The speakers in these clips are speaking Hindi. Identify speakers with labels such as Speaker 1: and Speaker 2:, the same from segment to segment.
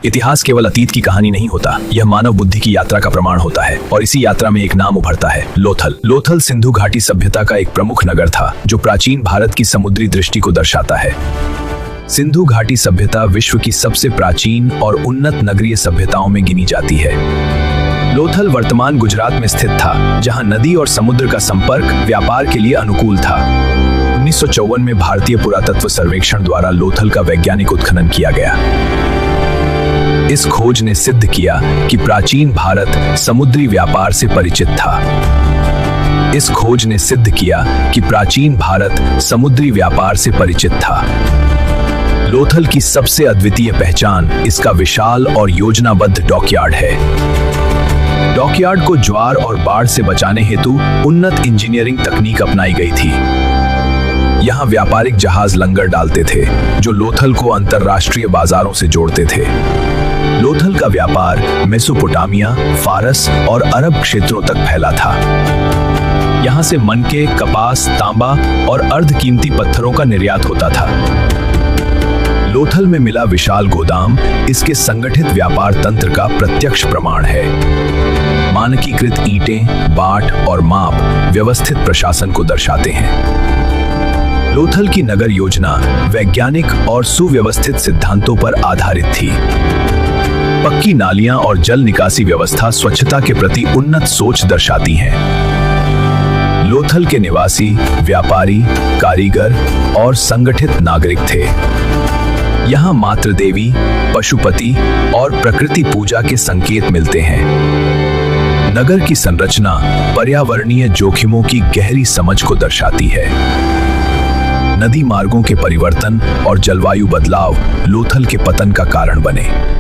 Speaker 1: इतिहास केवल अतीत की कहानी नहीं होता, यह मानव बुद्धि की यात्रा का प्रमाण होता है। और इसी यात्रा में एक नाम उभरता है, लोथल। लोथल सिंधु घाटी सभ्यता का एक प्रमुख नगर था, जो प्राचीन भारत की समुद्री दृष्टि को दर्शाता है। सिंधु घाटी सभ्यता विश्व की सबसे प्राचीन और उन्नत नगरीय सभ्यताओं में गिनी जाती है। लोथल वर्तमान गुजरात में स्थित था, जहां नदी और समुद्र का संपर्क व्यापार के लिए अनुकूल था। 1954 में भारतीय पुरातत्व सर्वेक्षण द्वारा लोथल का वैज्ञानिक उत्खनन किया गया। इस खोज ने सिद्ध किया कि प्राचीन भारत समुद्री व्यापार से परिचित था। इस खोज ने सिद्ध किया कि प्राचीन भारत समुद्री व्यापार से परिचित था। लोथल की सबसे अद्वितीय पहचान इसका विशाल और योजनाबद्ध डॉकयार्ड है। डॉकयार्ड को ज्वार और बाढ़ से बचाने हेतु उन्नत इंजीनियरिंग तकनीक अपनाई गई थी। यहाँ व्यापारिक जहाज लंगर डालते थे, जो लोथल को अंतरराष्ट्रीय बाजारों से जोड़ते थे। लोथल का व्यापार मेसोपोटामिया, फारस और अरब क्षेत्रों तक फैला था। यहाँ से मनके, कपास, तांबा और अर्धकीमती पत्थरों का निर्यात होता था। लोथल में मिला विशाल गोदाम इसके संगठित व्यापार तंत्र का प्रत्यक्ष प्रमाण है। मानकीकृत ईंटें, बाट और माप व्यवस्थित प्रशासन को दर्शाते हैं। लोथल की नगर योजना वैज्ञानिक और सुव्यवस्थित सिद्धांतों पर आधारित थी। पक्की नालियां और जल निकासी व्यवस्था स्वच्छता के प्रति उन्नत सोच दर्शाती हैं। लोथल के निवासी व्यापारी, कारीगर और संगठित नागरिक थे। यहाँ मातृ देवी, पशुपति और प्रकृति पूजा के संकेत मिलते हैं। नगर की संरचना पर्यावरणीय जोखिमों की गहरी समझ को दर्शाती है। नदी मार्गों के परिवर्तन और जलवायु बदलाव लोथल के पतन का कारण बने।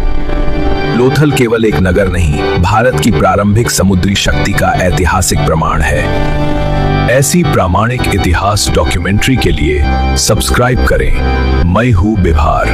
Speaker 1: लोथल केवल एक नगर नहीं, भारत की प्रारंभिक समुद्री शक्ति का ऐतिहासिक प्रमाण है। ऐसी प्रामाणिक इतिहास डॉक्यूमेंट्री के लिए सब्सक्राइब करें। मैं हूं बिहार।